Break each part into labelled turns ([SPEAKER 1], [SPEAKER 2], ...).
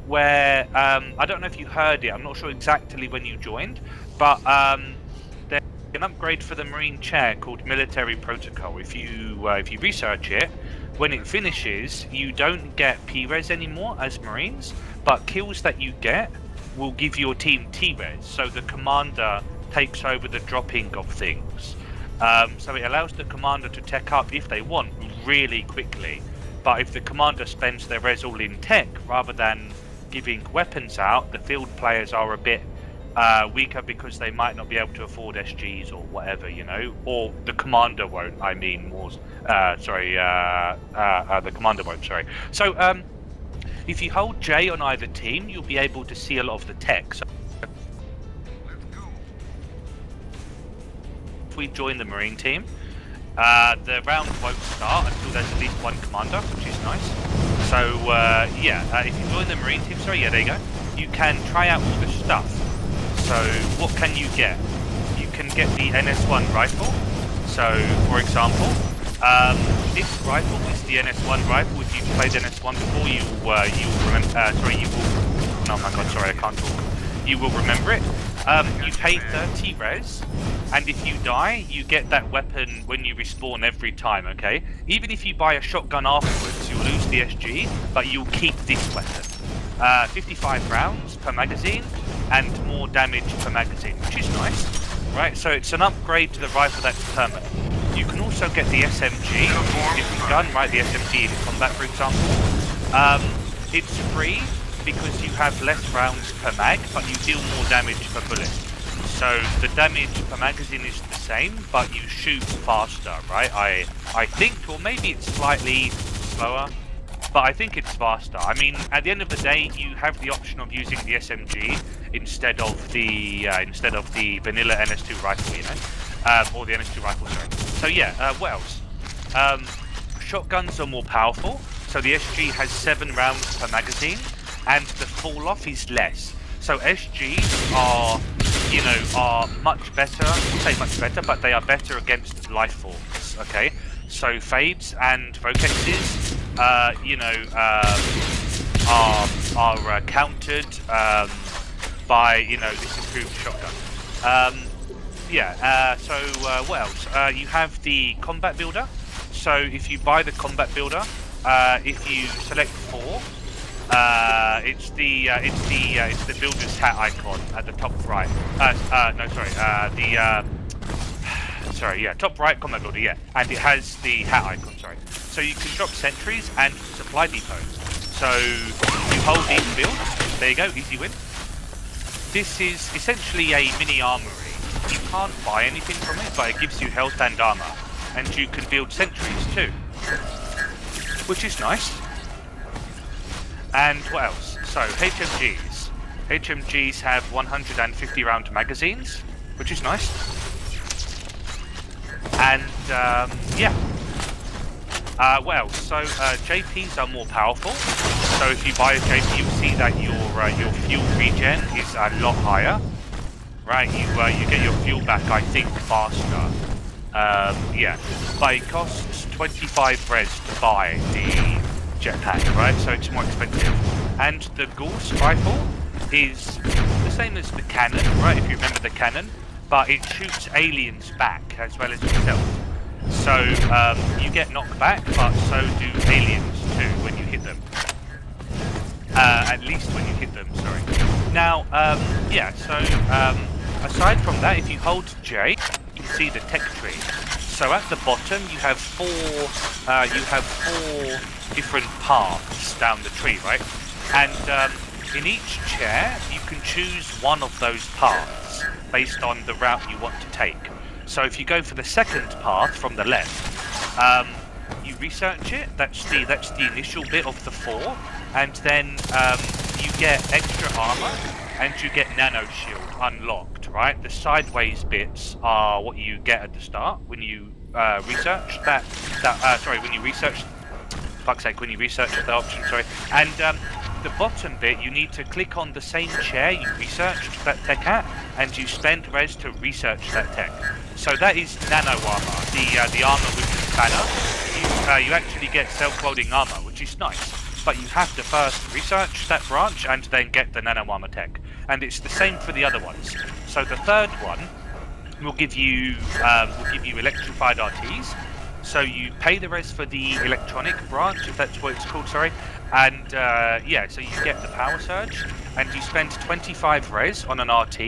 [SPEAKER 1] where I don't know if you heard it. I'm not sure exactly when you joined, but there's an upgrade for the Marine chair called Military Protocol. If you research it, when it finishes, you don't get P-res anymore as Marines, but kills that you get will give your team T-res. So the commander takes over the dropping of things. So it allows the commander to tech up if they want really quickly. But if the commander spends their res all in tech rather than giving weapons out, the field players are a bit weaker because they might not be able to afford SGs or whatever, you know, or the commander won't. I mean, more. The commander won't. Sorry. So, if you hold J on either team, you'll be able to see a lot of the tech. So if we join the Marine team, the round won't start until there's at least one commander, which is nice. So if you join the Marine team, there you go. You can try out all the stuff. So what can you get? You can get the NS1 rifle. So for example, this rifle is the NS1 rifle. If you've played NS1 before, you will remember. Oh my god, sorry, I can't talk. You will remember it. You pay 30 res, and if you die, you get that weapon when you respawn every time, okay? Even if you buy a shotgun afterwards, you'll lose the SG, but you'll keep this weapon. 55 rounds per magazine, and more damage per magazine, which is nice, right? So it's an upgrade to the rifle that's permanent. You can also get the SMG, different gun, right? The SMG in combat, for example. It's free, because you have less rounds per mag, but you deal more damage per bullet. So the damage per magazine is the same, but you shoot faster, right? I think, or maybe it's slightly slower, but I think it's faster. I mean, at the end of the day, you have the option of using the SMG instead of the vanilla NS2 rifle, you know, or the NS2 rifle, sorry. So yeah, what else? Shotguns are more powerful, so the SG has 7 rounds per magazine, and the fall off is less. So SGs are much better. I won't say much better, but they are better against life forms. Okay, so fades and Vocexes, are countered by this improved shotgun. What else? You have the combat builder. So if you buy the combat builder, if you select 4. It's the builder's hat icon at the top right. Top right combat builder, yeah. And it has the hat icon, sorry. So you can drop sentries and supply depots. So you hold each build, there you go, easy win. This is essentially a mini armory. You can't buy anything from it, but it gives you health and armor. And you can build sentries too, which is nice. And what else? So, HMGs. HMGs have 150 round magazines, which is nice. And, what else? So, JPs are more powerful. So if you buy a JP, you'll see that your fuel regen is a lot higher. Right, you get your fuel back, I think, faster. But it costs 25 res to buy the jetpack, right? So it's more expensive. And the Gauss rifle is the same as the cannon, right? If you remember the cannon, but it shoots aliens back as well as yourself. So you get knockback, but so do aliens too when you hit them. At least when you hit them, sorry. Now, aside from that, if you hold J, you can see the tech tree. So at the bottom, you have four different paths down the tree, right? And in each chair, you can choose one of those paths based on the route you want to take. So if you go for the second path from the left, you research it. That's the initial bit of the 4, and then you get extra armor and you get nano shield unlocked. Right, the sideways bits are what you get at the start when you research that. When you research. Fuck's sake, when you research the option. Sorry, and the bottom bit, you need to click on the same chair you researched that tech at, and you spend res to research that tech. So that is nano armor, the armor with the spanner. You actually get self-welding armor, which is nice. but you have to first research that branch and then get the nano armor tech. And it's the same for the other ones. So the third one will give you electrified RTs. So you pay the res for the electronic branch, if that's what it's called, sorry. And so you get the power surge, and you spend 25 res on an RT.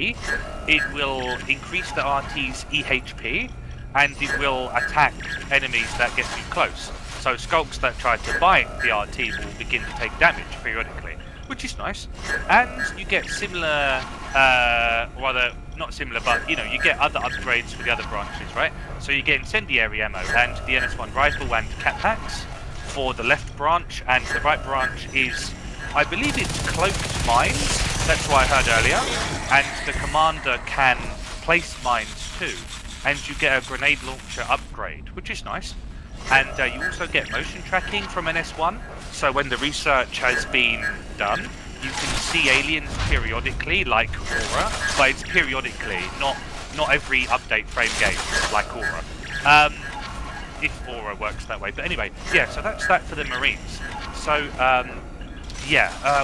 [SPEAKER 1] It will increase the RT's EHP, and it will attack enemies that get too close. So skulks that try to bite the RT will begin to take damage periodically, which is nice. And you get similar, rather not similar, but you get other upgrades for the other branches, right? So you get incendiary ammo and the NS1 rifle and cat packs for the left branch, and the right branch is, I believe it's cloaked mines. That's what I heard earlier. And the commander can place mines too. And you get a grenade launcher upgrade, which is nice. And you also get motion tracking from NS1. So when the research has been done, you can see aliens periodically, like Aura, but it's periodically, not every update frame game, like Aura. If Aura works that way. But anyway, yeah, so that's that for the Marines. So,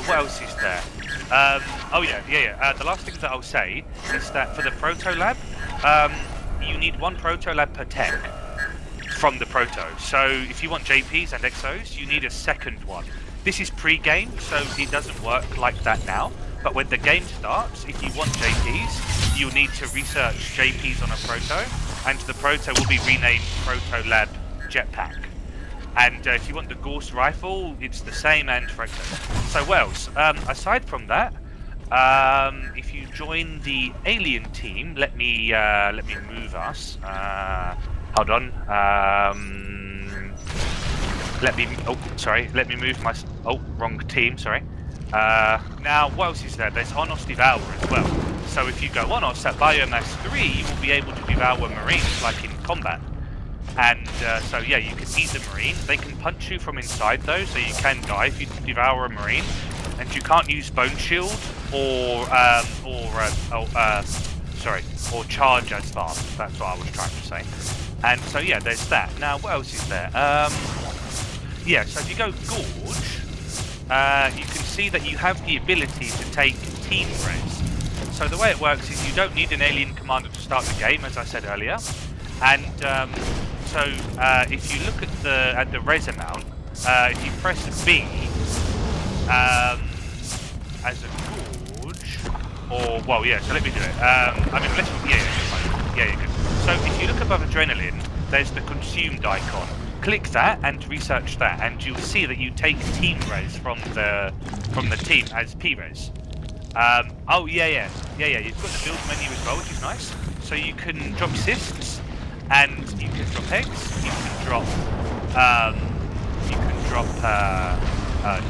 [SPEAKER 1] what else is there? The last thing that I'll say is that for the Proto Lab, you need one Proto Lab per tech from the Proto. So if you want JPs and Exos, you need a second one. This is pre-game, so it doesn't work like that now. But when the game starts, if you want JPs, you'll need to research JPs on a Proto, and the Proto will be renamed Proto Lab Jetpack. And if you want the Gauss rifle, it's the same, and for Exos. So what else? Aside from that, if you join the alien team, let me move us. Hold on. Let me move my. Oh, wrong team. Sorry. Now, what else is there? There's Onos Devour as well. So if you go Onos at Biomass 3, you will be able to devour Marines like in combat. And you can eat the Marine. They can punch you from inside though, so you can die if you devour a Marine. And you can't use Bone Shield or charge as fast. That's what I was trying to say. And so there's that. Now what else is there? So if you go Gorge, you can see that you have the ability to take team res. So the way it works is you don't need an alien commander to start the game, as I said earlier. And if you look at the res amount, if you press B as a Gorge, so let me do it. Good. So if you look above Adrenaline, there's the consumed icon. Click that and research that, and you'll see that you take team res from the team as P-res. You've got the build menu as well, which is nice. So you can drop cysts, and you can drop eggs. You can drop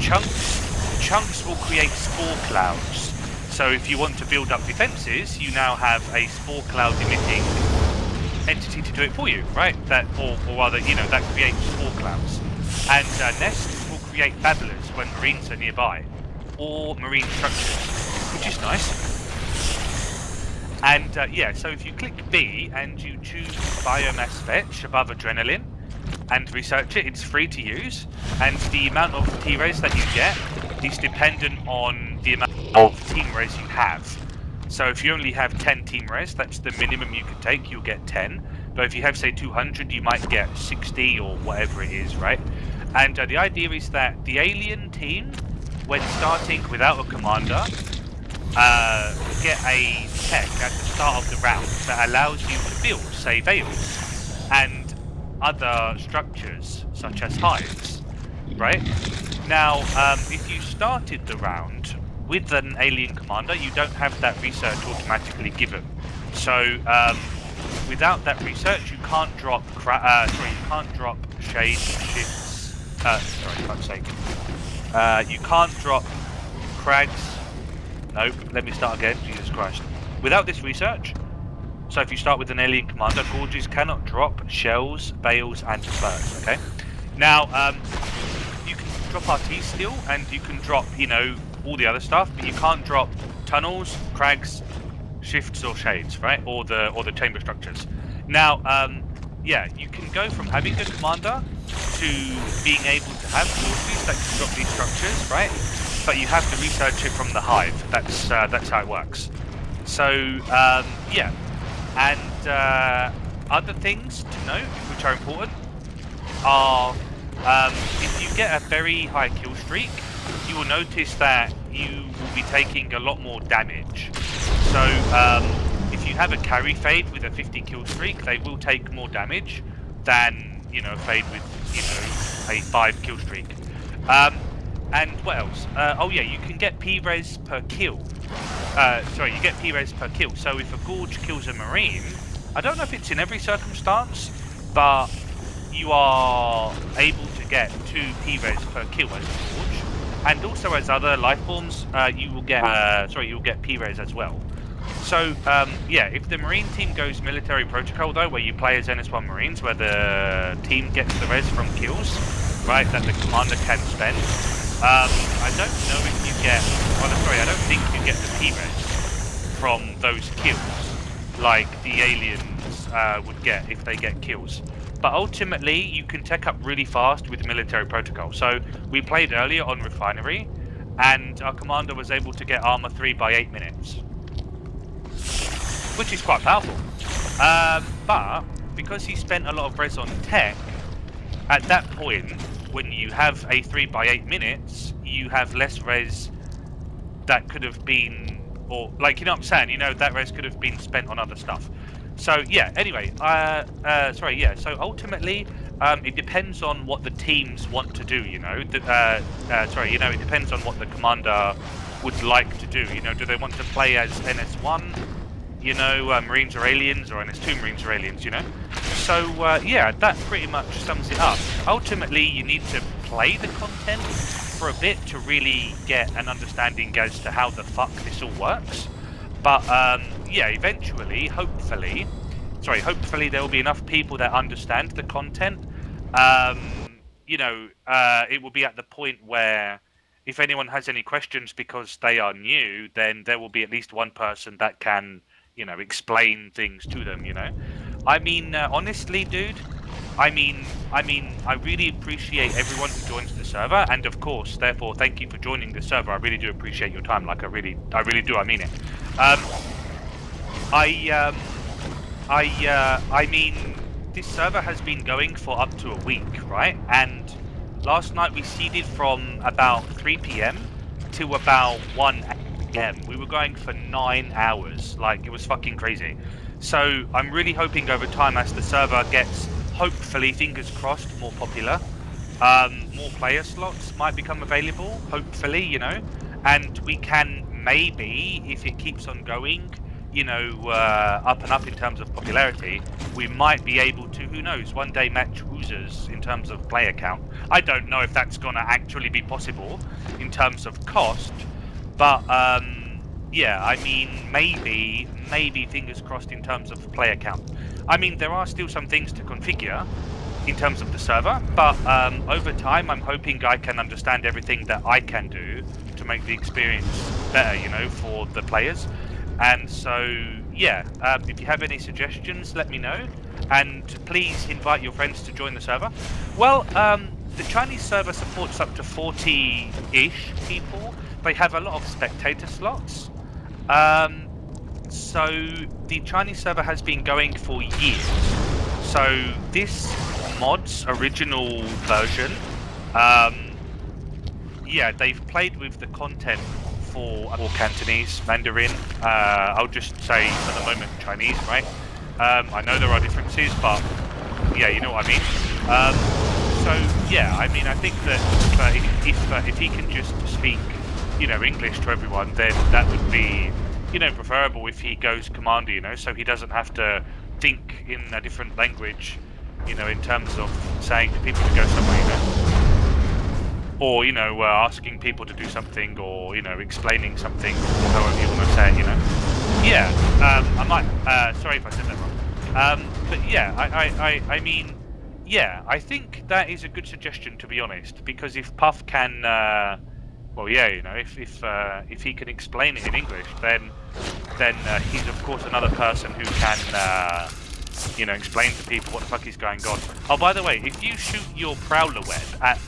[SPEAKER 1] chunks. Chunks will create spore clouds. So if you want to build up defenses, you now have a spore cloud emitting entity to do it for you, right? That creates spore clouds. And nests will create babblers when Marines are nearby, or marine structures, which is nice. And so if you click B and you choose Biomass Fetch above Adrenaline and research it, it's free to use, and the amount of T-Res that you get is dependent on the amount of team res you have. So if you only have 10 team res, that's the minimum you can take, you'll get 10. But if you have, say, 200, you might get 60 or whatever it is, right? And the idea is that the alien team, when starting without a commander, get a tech at the start of the round that allows you to build, say, veils and other structures, such as hives, right? Now, if you started the round with an alien commander, you don't have that research automatically given. So, without that research, you can't drop shade shifts. You can't drop crags. Nope. Let me start again. Jesus Christ. Without this research, so if you start with an alien commander, Gorges cannot drop shells, bales, and spurs. Okay. Now, you can drop RT still, and you can drop, all the other stuff, but you can't drop tunnels, crags, shifts, or shades, right? Or the chamber structures. Now, yeah, you can go from having a commander to being able to have forces that can drop these structures, right? But you have to research it from the hive. That's how it works. So yeah, and other things to note which are important are if you get a very high kill streak, you will notice that you will be taking a lot more damage. So if you have a carry fade with a 50 kill streak, they will take more damage than, you know, a fade with, you know, a 5 kill streak. And what else? Oh yeah, you can get P-res per kill. Sorry, you get P-res per kill. So if a Gorge kills a Marine, I don't know if it's in every circumstance, but you are able to get 2 P-res per kill as a Gorge. And also as other life forms, you will get P-res as well. So, yeah, if the Marine team goes military protocol, though, where you play as NS1 Marines, where the team gets the res from kills, right, that the commander can spend, I don't know if you get... Oh, sorry, I don't think you get the P-res from those kills, like the aliens would get if they get kills. But ultimately, you can tech up really fast with military protocol. So, we played earlier on Refinery, and our commander was able to get Armor 3 by 8 minutes. Which is quite powerful. But because he spent a lot of res on tech, at that point, when you have a 3 by 8 minutes, you have less res that could have been, or like, you know what I'm saying? You know, that res could have been spent on other stuff. So yeah, anyway, sorry, yeah, so ultimately, it depends on what the teams want to do, you know, sorry, you know, it depends on what the commander would like to do, you know, do they want to play as NS1, you know, Marines or Aliens, or NS2 Marines or Aliens, you know? So, yeah, that pretty much sums it up. Ultimately, you need to play the content for a bit to really get an understanding as to how the fuck this all works. But, yeah, eventually, hopefully there will be enough people that understand the content. You know, it will be at the point where if anyone has any questions because they are new, then there will be at least one person that can, you know, explain things to them, you know. I mean, honestly, dude, I mean, I really appreciate everyone who joins the server, and of course, therefore, thank you for joining the server. I really do appreciate your time. Like, I really do. I mean it. I mean, this server has been going for up to a week, right? And last night we seeded from about 3 p.m. to about 1 a.m. We were going for 9 hours. Like, it was fucking crazy. So I'm really hoping over time, as the server gets, hopefully, fingers crossed, more popular, more player slots might become available, hopefully, you know, and we can maybe, if it keeps on going, you know, up and up in terms of popularity, we might be able to, who knows, one day match Hoosers in terms of player count. I don't know if that's going to actually be possible in terms of cost, but yeah, I mean, maybe, fingers crossed in terms of player count. I mean, there are still some things to configure in terms of the server, but over time, I'm hoping I can understand everything that I can do to make the experience better, you know, for the players. And so, yeah, if you have any suggestions, let me know. And please invite your friends to join the server. Well, the Chinese server supports up to 40-ish people. They have a lot of spectator slots. So the Chinese server has been going for years. So this mod's original version, yeah, they've played with the content for Cantonese, Mandarin, I'll just say for the moment Chinese, right? I know there are differences, but yeah, you know what I mean. So yeah, I mean, I think that if he can just speak, you know, English to everyone, then that would be, you know, preferable if he goes commander, you know, so he doesn't have to think in a different language, you know, in terms of saying to people to go somewhere, you know. Or, you know, asking people to do something, or, you know, explaining something, or however you want to say it, you know. Yeah, I might, sorry if I said that wrong. But yeah, I mean, yeah, I think that is a good suggestion, to be honest, because if Puff can, well, yeah, you know, if he can explain it in English, then he's of course another person who can, you know, explain to people what the fuck is going on. Oh, by the way, if you shoot your Prowler web at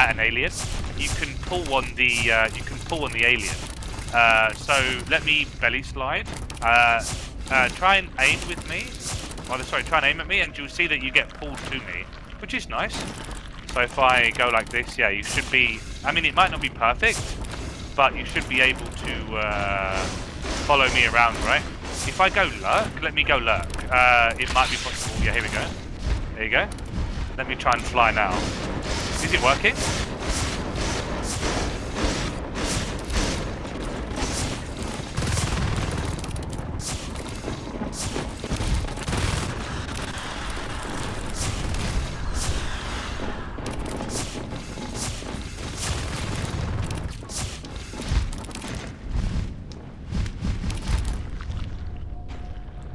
[SPEAKER 1] an alien, you can pull on the alien. So let me belly slide. Try and aim with me. Oh, sorry, try and aim at me, and you'll see that you get pulled to me, which is nice. So if I go like this, yeah, you should be. I mean, it might not be perfect, but you should be able to follow me around, right? If I go lurk, let me go lurk. It might be possible. Yeah, here we go. There you go. Let me try and fly now. Is it working?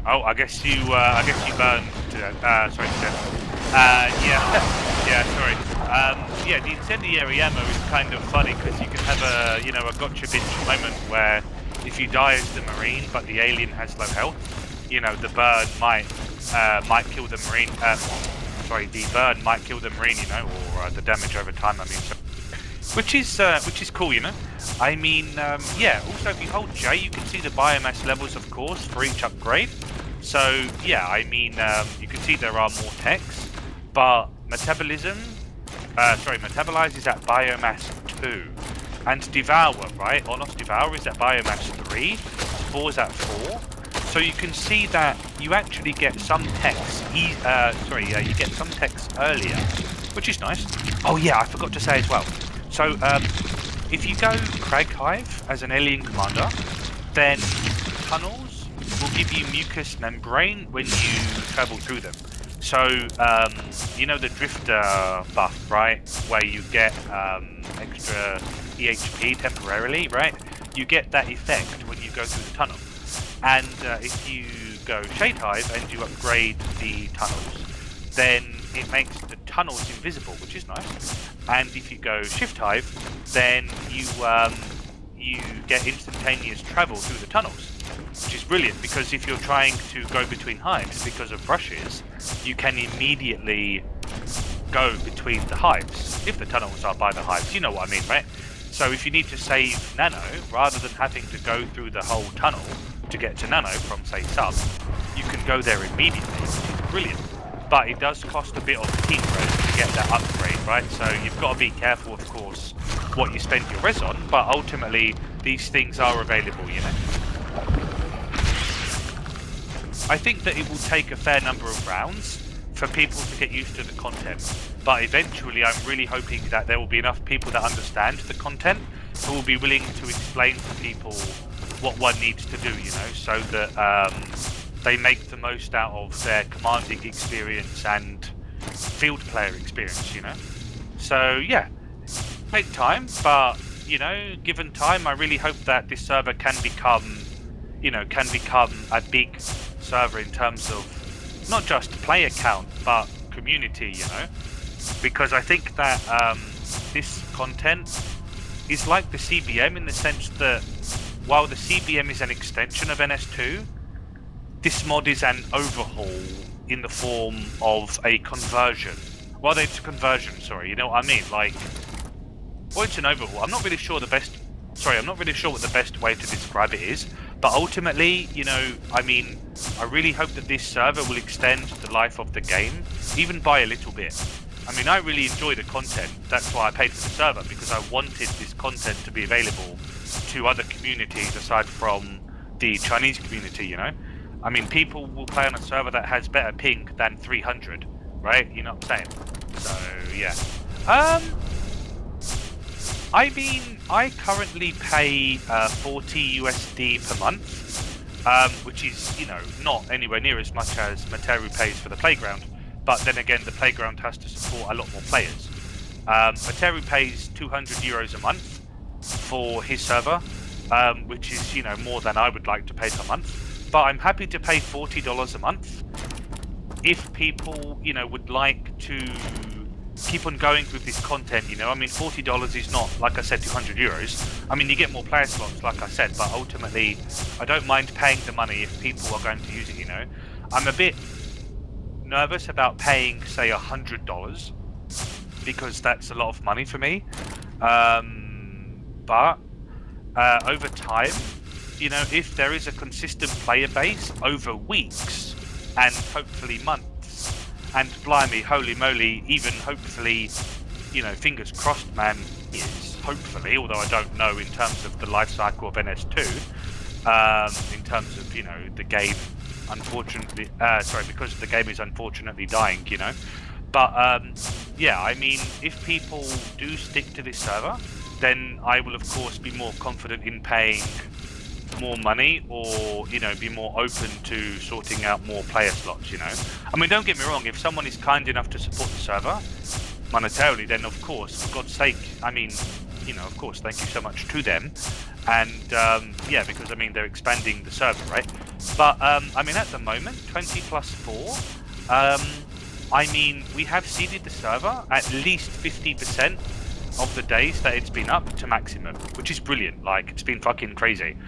[SPEAKER 1] Oh, I guess you burned. Sorry, yeah, sorry. Yeah, the incendiary ammo is kind of funny because you can have a gotcha bitch moment where if you die as the Marine but the alien has low health, you know, the burn might kill the Marine. The burn might kill the Marine, you know, or the damage over time. I mean, so, which is cool, you know. I mean, yeah. Also, if you hold J, you can see the biomass levels, of course, for each upgrade. So yeah, I mean, you can see there are more techs, but metabolize is at biomass 2, and devour, right? Onos devour is at biomass 3, spore is at 4. So you can see that you actually get some techs. You get some techs earlier, which is nice. Oh yeah, I forgot to say as well. So if you go Crag Hive as an alien commander, then tunnels will give you mucus membrane when you travel through them. So, you know the drifter buff, right? Where you get extra EHP temporarily, right? You get that effect when you go through the tunnel. And if you go Shade Hive and you upgrade the tunnels, then it makes the tunnels invisible, which is nice. And if you go Shift Hive, then you get instantaneous travel through the tunnels, which is brilliant because if you're trying to go between hives because of brushes, you can immediately go between the hives if the tunnels are by the hives. You know what I mean, right? So if you need to save Nano, rather than having to go through the whole tunnel to get to Nano from, say, Sub, you can go there immediately, which is brilliant. But it does cost a bit of heat res to get that upgrade, right? So you've got to be careful, of course, what you spend your res on, but ultimately these things are available, you know. I think that it will take a fair number of rounds for people to get used to the content, but eventually I'm really hoping that there will be enough people that understand the content who will be willing to explain to people what one needs to do, you know, so that they make the most out of their commanding experience and field player experience, you know. So yeah, take time, but you know, given time, I really hope that this server can become a big server in terms of not just player count but community, you know, because I think that this content is like the CBM in the sense that while the CBM is an extension of NS2, this mod is an overhaul in the form of a conversion. Well, it's a conversion, sorry, you know what I mean? Like, well, it's an overhaul. I'm not really sure what the best way to describe it is, but ultimately, you know, I mean, I really hope that this server will extend the life of the game, even by a little bit. I mean, I really enjoy the content. That's why I paid for the server, because I wanted this content to be available to other communities aside from the Chinese community, you know? I mean, people will play on a server that has better ping than 300, right? You know what I'm saying? So, yeah. I mean, I currently pay 40 USD per month, which is, you know, not anywhere near as much as Materu pays for the playground. But then again, the playground has to support a lot more players. Materu pays 200 euros a month for his server, which is, you know, more than I would like to pay per month. But I'm happy to pay $40 a month if people, you know, would like to keep on going with this content, you know. I mean, $40 is not, like I said, 200 euros. I mean, you get more player slots, like I said, but ultimately, I don't mind paying the money if people are going to use it, you know. I'm a bit nervous about paying, say, $100 because that's a lot of money for me. But over time, you know, if there is a consistent player base over weeks and hopefully months, and blimey, holy moly, even hopefully, you know, fingers crossed, man, is hopefully, although I don't know in terms of the life cycle of NS2, in terms of, you know, the game, unfortunately, because the game is unfortunately dying, you know. But yeah, I mean, if people do stick to this server, then I will of course be more confident in paying more money, or, you know, be more open to sorting out more player slots, you know. I mean, don't get me wrong, if someone is kind enough to support the server monetarily, then of course, for God's sake, I mean, you know, of course, thank you so much to them. And yeah, because I mean, they're expanding the server, right? But I mean, at the moment, 20 plus 4, I mean, we have seeded the server at least 50% of the days that it's been up to maximum, which is brilliant. Like, it's been fucking crazy.